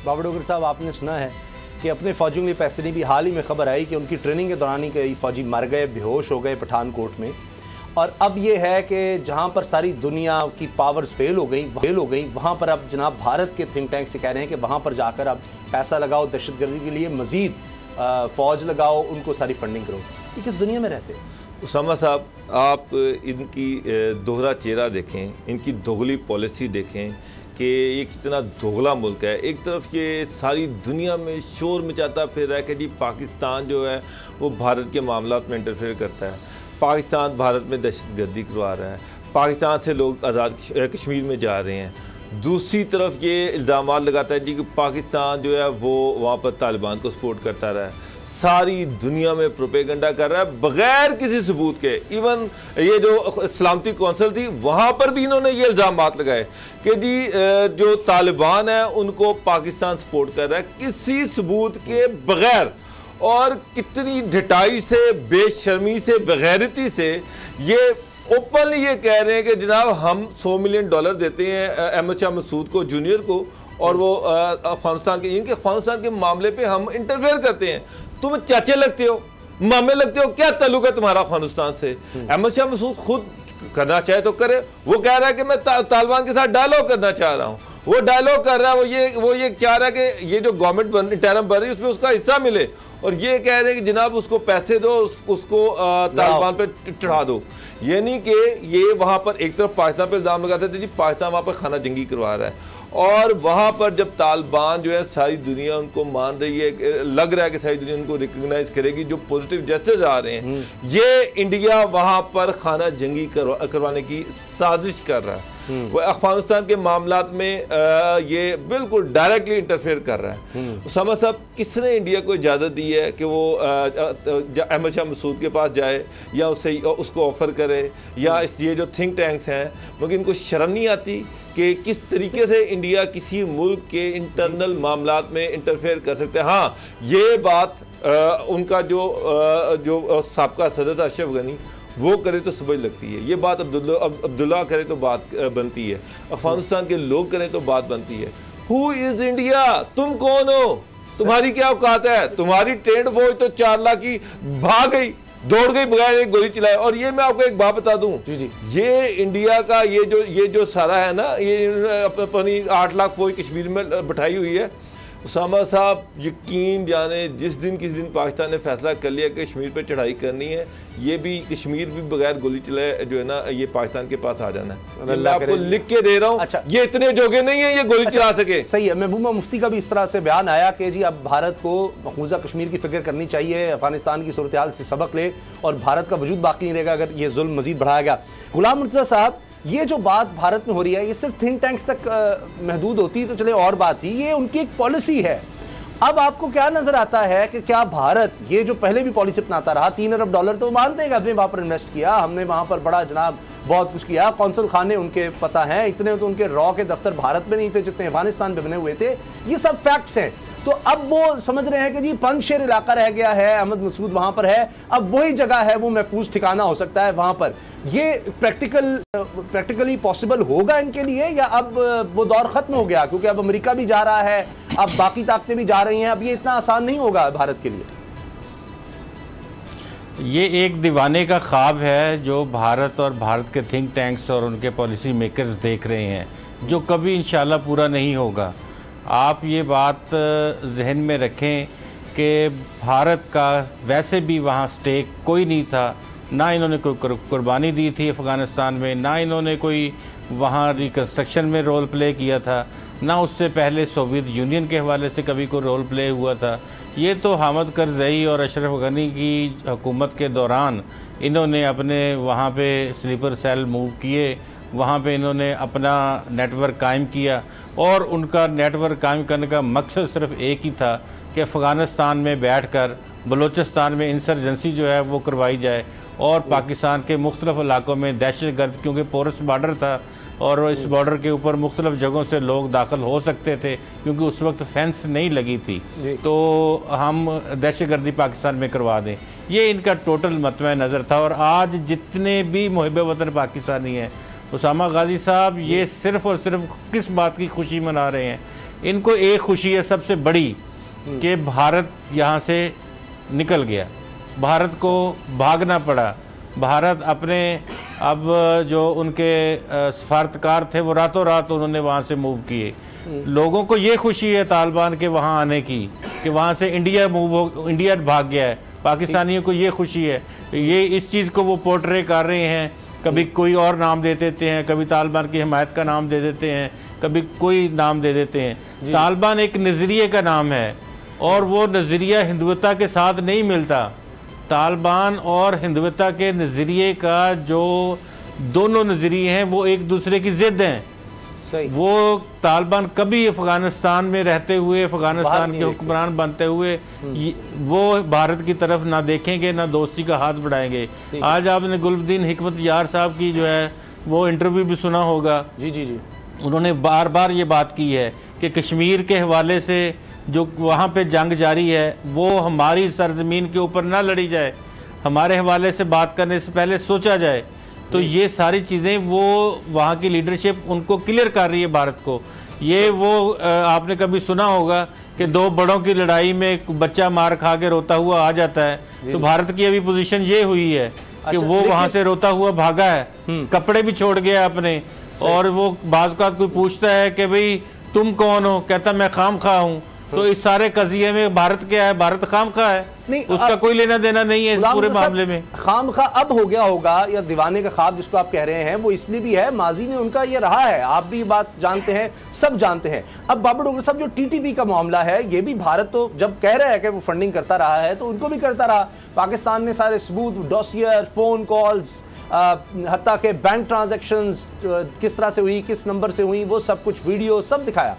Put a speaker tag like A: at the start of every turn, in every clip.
A: बाबर डोगर साहब, आपने सुना है कि अपने फ़ौजियों के लिए पैसे नहीं, भी हाल ही में खबर आई कि उनकी ट्रेनिंग के दौरान ही कई फ़ौजी मर गए, बेहोश हो गए पठानकोट में। और अब ये है कि जहाँ पर सारी दुनिया की पावर्स फेल हो गई, वहाँ पर अब जनाब भारत के थिंक टैंक से कह रहे हैं कि वहाँ पर जाकर अब पैसा लगाओ, दहशतगर्दी के लिए मज़ीद फ़ौज लगाओ, उनको सारी फंडिंग करो। ये किस दुनिया में रहते हैं?
B: उसामा साहब, आप इनकी दोहरा चेहरा देखें, इनकी दोगली पॉलिसी देखें कि ये कितना दोगला मुल्क है। एक तरफ ये सारी दुनिया में शोर मचाता फिर रहा है कि जी पाकिस्तान जो है वो भारत के मामलात में इंटरफेयर करता है, पाकिस्तान भारत में दहशतगर्दी करवा रहा है, पाकिस्तान से लोग आज़ाद कश्मीर में जा रहे हैं। दूसरी तरफ ये इल्ज़ाम लगाता है जी कि पाकिस्तान जो है वो वहाँ पर तालिबान को सपोर्ट करता रहा है, सारी दुनिया में प्रोपेगेंडा कर रहा है बग़ैर किसी सबूत के। इवन ये जो सलामती कौंसिल थी वहाँ पर भी इन्होंने ये इल्ज़ाम लगाए कि जी जो तालिबान है उनको पाकिस्तान सपोर्ट कर रहा है किसी सबूत के बग़ैर। और कितनी ढिठाई से, बेशर्मी से, बेगैरती से ये ओपनली ये कह रहे हैं कि जनाब हम $100 मिलियन देते हैं अहमद शाह मसूद को, जूनियर को, और वो अफगानिस्तान के मामले पे हम इंटरफेयर करते हैं। तुम चाचे लगते हो, मामे लगते हो, क्या ताल्लुक है तुम्हारा अफगानिस्तान से? अहमद शाह मसूद खुद करना चाहे तो करे। वो कह रहा है कि मैं तालिबान के साथ डायलॉग करना चाह रहा हूँ, वो डायलॉग कर रहा है, वो ये चाह रहा है कि ये जो गवर्नमेंट इंटरिम बन रही है उसमें उसका हिस्सा मिले, और ये कह रहे हैं कि जनाब उसको पैसे दो, उसको तालिबान पे चढ़ा दो। यानी कि ये वहाँ पर एक तरफ पाकिस्तान पे इल्ज़ाम लगाते थे जी पाकिस्तान वहाँ पर खाना जंगी करवा रहा है, और वहाँ पर जब तालिबान जो है सारी दुनिया उनको मान रही है, लग रहा है कि सारी दुनिया उनको रिकग्नाइज करेगी, जो पॉजिटिव जस्टिस आ रहे हैं, ये इंडिया वहाँ पर खाना जंगी करवाने की साजिश कर रहा है। वो अफगानिस्तान के मामलात में ये बिल्कुल डायरेक्टली इंटरफेयर कर रहा है। उसामा साहब, किसने इंडिया को इजाज़त दी है कि वो अहमद शाह मसूद के पास जाए या उसको ऑफ़र करे, या ये जो थिंक टैंक्स हैं, मगर इनको शर्म नहीं आती कि किस तरीके से इंडिया किसी मुल्क के इंटरनल मामलात में इंटरफेयर कर सकते हैं? हाँ, ये बात उनका जो साबका सदर था अशरफ गनी, वो करे तो समझ लगती है, ये बात अब्दुल्ला करे तो बात बनती है, अफगानिस्तान के लोग करें तो बात बनती है। Who is India? तुम कौन हो? तुम्हारी क्या औकात है? तुम्हारी ट्रेंड फौज तो 4 लाख की भाग गई, दौड़ गई बगैर एक गोली चलाए। और ये मैं आपको एक बात बता दूं, ये इंडिया का ये जो सारा है ना, ये अपनी 8 लाख फौज कश्मीर में बैठाई हुई है। उसामा साहब, यकीन जाने जिस दिन किसी दिन पाकिस्तान ने फैसला कर लिया कि कश्मीर पे चढ़ाई करनी है, ये भी कश्मीर भी बगैर गोली चलाए जो है ना, ये पाकिस्तान के पास आ जाना है। मैं आपको लिख के दे रहा हूँ। अच्छा, ये इतने जोगे नहीं है ये गोली चला सके।
A: सही है। महबूबा मुफ्ती का भी इस तरह से बयान आया कि जी अब भारत को मकबूजा कश्मीर की फिक्र करनी चाहिए, अफगानिस्तान की सूरत हाल से सबक ले, और भारत का वजूद बाकी नहीं रहेगा अगर ये जुल्म मजीद बढ़ाया गया। गुलाम मुर्तज़ा साहब, ये जो बात भारत में हो रही है ये सिर्फ थिंक टैंक्स तक महदूद होती तो चले और बात थी, ये उनकी एक पॉलिसी है। अब आपको क्या नजर आता है कि क्या भारत ये जो पहले भी पॉलिसी अपनाता रहा, $3 अरब तो मानते हैं कि हमने वहां पर इन्वेस्ट किया, हमने वहां पर बड़ा जनाब बहुत कुछ किया, कौंसल खाने उनके पता है, इतने तो उनके रॉ के दफ्तर भारत में नहीं थे जितने अफगानिस्तान में बने हुए थे, ये सब फैक्ट्स हैं। तो अब वो समझ रहे हैं कि जी पंजशेर इलाका रह गया है, अहमद मसूद वहां पर है, अब वही जगह है, वो महफूज ठिकाना हो सकता है वहां पर। ये प्रैक्टिकली पॉसिबल होगा इनके लिए, या अब वो दौर खत्म हो गया क्योंकि अब अमेरिका भी जा रहा है, अब बाकी ताकतें भी जा रही हैं, अब ये इतना आसान नहीं होगा भारत के लिए?
C: ये एक दीवाने का ख्वाब है जो भारत और भारत के थिंक टैंक्स और उनके पॉलिसी मेकर्स देख रहे हैं, जो कभी इंशाल्लाह पूरा नहीं होगा। आप ये बात जहन में रखें कि भारत का वैसे भी वहाँ स्टेक कोई नहीं था, ना इन्होंने कोई कुर्बानी दी थी अफ़गानिस्तान में, ना इन्होंने कोई वहाँ रिकन्स्ट्रक्शन में रोल प्ले किया था, ना उससे पहले सोवियत यूनियन के हवाले से कभी कोई रोल प्ले हुआ था। ये तो हामिद करज़ई और अशरफ गनी की हुकूमत के दौरान इन्होंने अपने वहाँ पे स्लीपर सेल मूव किए, वहाँ पे इन्होंने अपना नेटवर्क कायम किया, और उनका नेटवर्क कायम करने का मकसद सिर्फ एक ही था कि अफ़गानिस्तान में बैठकर बलूचिस्तान में इंसर्जेंसी जो है वो करवाई जाए, और पाकिस्तान के मुख्तलिफ़ इलाकों में दहशतगर्द, क्योंकि पोरस बॉर्डर था और इस बॉर्डर के ऊपर मुख्तलिफ़ जगहों से लोग दाखिल हो सकते थे क्योंकि उस वक्त फेंस नहीं लगी थी, तो हम दहशतगर्दी पाकिस्तान में करवा दें, ये इनका टोटल मतवा नज़र था। और आज जितने भी मुहिब वतन पाकिस्तानी हैं, उसामा गाजी साहब, ये सिर्फ़ और सिर्फ किस बात की खुशी मना रहे हैं इनको एक खुशी है सबसे बड़ी कि भारत यहाँ से निकल गया, भारत को भागना पड़ा। भारत अपने अब जो उनके सफारतकार थे वो रातों रात उन्होंने वहाँ से मूव किए। लोगों को ये खुशी है तालिबान के वहाँ आने की कि वहाँ से इंडिया भाग गया है। पाकिस्तानियों को ये खुशी है, ये इस चीज़ को वो पोर्ट्रे कर रहे हैं। कभी कोई और नाम दे देते हैं, कभी तालिबान की हिमायत का नाम दे देते हैं, कभी कोई नाम दे देते हैं। तालिबान एक नज़रिए का नाम है और वो नज़रिया हिंदुत्व के साथ नहीं मिलता। तालिबान और हिंदुत्व के नज़रिए का जो दोनों नज़रिए हैं वो एक दूसरे की ज़िद हैं।
A: सही।
C: वो तालिबान कभी अफ़गानिस्तान में रहते हुए, अफ़गानिस्तान के हुक्मरान बनते हुए वो भारत की तरफ ना देखेंगे, ना दोस्ती का हाथ बढ़ाएंगे। आज आपने गुलबदीन हिकमत यार साहब की जो है वो इंटरव्यू भी सुना होगा।
A: जी जी जी।
C: उन्होंने बार बार ये बात की है कि कश्मीर के हवाले से जो वहाँ पे जंग जारी है वो हमारी सरजमीन के ऊपर ना लड़ी जाए, हमारे हवाले से बात करने से पहले सोचा जाए। तो ये सारी चीज़ें वो वहाँ की लीडरशिप उनको क्लियर कर रही है भारत को। ये वो आपने कभी सुना होगा कि दो बड़ों की लड़ाई में एक बच्चा मार खा के रोता हुआ आ जाता है, तो भारत की अभी पोजीशन ये हुई है कि वो वहाँ से रोता हुआ भागा है, कपड़े भी छोड़ गया अपने। और वो बाज़ का कोई पूछता है कि भाई तुम कौन हो, कहता मैं खाम खा हूँ। तो इस सारे कजिए में भारत क्या है, भारत खाम खा है, नहीं उसका कोई लेना देना नहीं है इस पूरे मामले में।
A: खाम खा अब हो गया होगा, या दीवाने का ख्वाब जिसको आप कह रहे हैं वो इसलिए भी है, माजी में उनका ये रहा है, आप भी बात जानते हैं, सब जानते हैं। अब बाबर डोगरा साहब, जो टीटीपी का मामला है ये भी भारत तो जब कह रहा है कि वो फंडिंग करता रहा है तो उनको भी करता रहा। पाकिस्तान ने सारे सबूत, डॉसियर, फोन कॉल्स, हत्ता के बैंक ट्रांजैक्शंस किस तरह से हुई, किस नंबर से हुई, वो सब कुछ वीडियो सब दिखाया।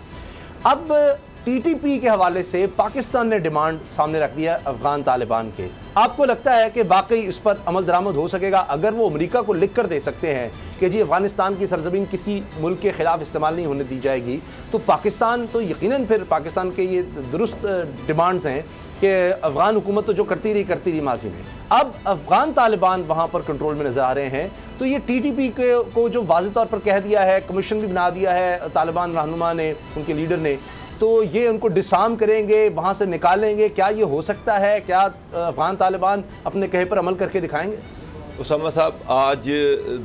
A: अब टीटीपी के हवाले से पाकिस्तान ने डिमांड सामने रख दिया अफगान तालिबान के। आपको लगता है कि वाकई इस पर अमल दरामद हो सकेगा? अगर वो अमेरिका को लिख कर दे सकते हैं कि जी अफगानिस्तान की सरजमीन किसी मुल्क के खिलाफ इस्तेमाल नहीं होने दी जाएगी, तो पाकिस्तान तो यकीनन फिर पाकिस्तान के ये दुरुस्त डिमांड्स हैं कि अफगान हुकूमत तो जो करती रही माजी में। अब अफगान तालिबान वहाँ पर कंट्रोल में नज़र आ रहे हैं, तो ये टीटीपी को जो वाज़ेह तौर पर कह दिया है, कमीशन भी बना दिया है तालिबान रहनुमा ने, उनके लीडर ने, तो ये उनको डिसार्म करेंगे, वहाँ से निकालेंगे। क्या ये हो सकता है? क्या अफगान तालिबान अपने कहे पर अमल करके दिखाएंगे?
B: उसामा साहब, आज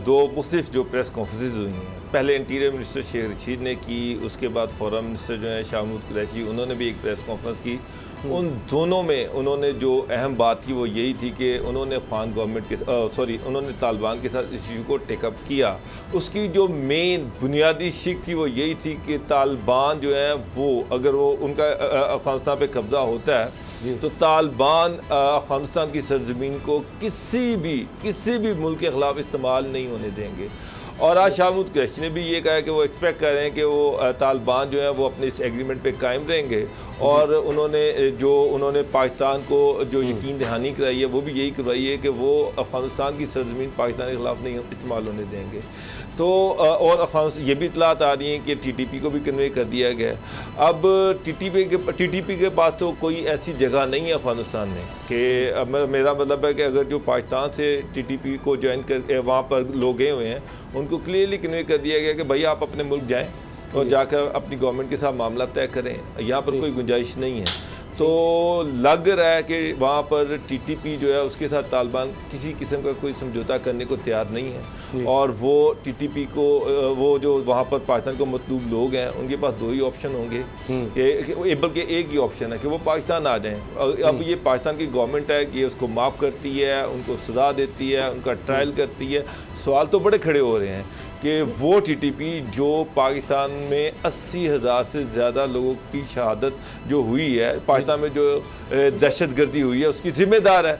B: दो मुख्तलिफ जो प्रेस कॉन्फ्रेंस हुई हैं, पहले इंटीरियर मिनिस्टर शेख रशीद ने की, उसके बाद फॉरेन मिनिस्टर जो है शाह महमूद कुरैशी, उन्होंने भी एक प्रेस कॉन्फ्रेंस की। उन दोनों में उन्होंने जो अहम बात की वो यही थी कि उन्होंने अफगान गवर्नमेंट के उन्होंने तालिबान के साथ इस इशू को टेकअप किया। उसकी जो मेन बुनियादी शिक थी वो यही थी कि तालिबान जो है वो अगर वो उनका अफगानिस्तान पे कब्ज़ा होता है तो तालिबान अफगानिस्तान की सरजमीन को किसी भी मुल्क के ख़िलाफ़ इस्तेमाल नहीं होने देंगे। और आज शाह महमूद कुरैशी ने भी ये कहा है कि वो एक्सपेक्ट कर रहे हैं कि वो तालिबान जो है वो अपने इस एग्रीमेंट पे कायम रहेंगे। और उन्होंने पाकिस्तान को जो यकीन दहानी कराई है वो भी यही करवाई है कि वो अफगानिस्तान की सरजमीन पाकिस्तान के ख़िलाफ़ नहीं इस्तेमाल होने देंगे। तो और अफगानिस्तान ये भी इतलात आ रही हैं कि टीटीपी को भी कन्वे कर दिया गया। अब टीटीपी के पास तो कोई ऐसी जगह नहीं है अफगानिस्तान में कि मेरा मतलब है कि अगर जो पाकिस्तान से टीटीपी को ज्वाइन कर वहाँ पर लोग गए हुए हैं उनको क्लियरली कन्वे कर दिया गया कि भाई आप अपने मुल्क जाएँ और जाकर अपनी गवर्नमेंट के साथ मामला तय करें, यहाँ पर कोई गुंजाइश नहीं है। तो लग रहा है कि वहाँ पर टीटीपी जो है उसके साथ तालिबान किसी किस्म का कोई समझौता करने को तैयार नहीं है। और वो टीटीपी को वो जो वहाँ पर पाकिस्तान को मतलूब लोग हैं उनके पास दो ही ऑप्शन होंगे, बल्कि एक ही ऑप्शन है कि वो पाकिस्तान आ जाएँ। अब ये पाकिस्तान की गवर्नमेंट है कि उसको माफ़ करती है, उनको सज़ा देती है, उनका ट्रायल करती है। सवाल तो बड़े खड़े हो रहे हैं कि वो टीटीपी जो पाकिस्तान में 80,000 से ज़्यादा लोगों की शहादत जो हुई है, पाकिस्तान में जो दहशतगर्दी हुई है, उसकी ज़िम्मेदार है।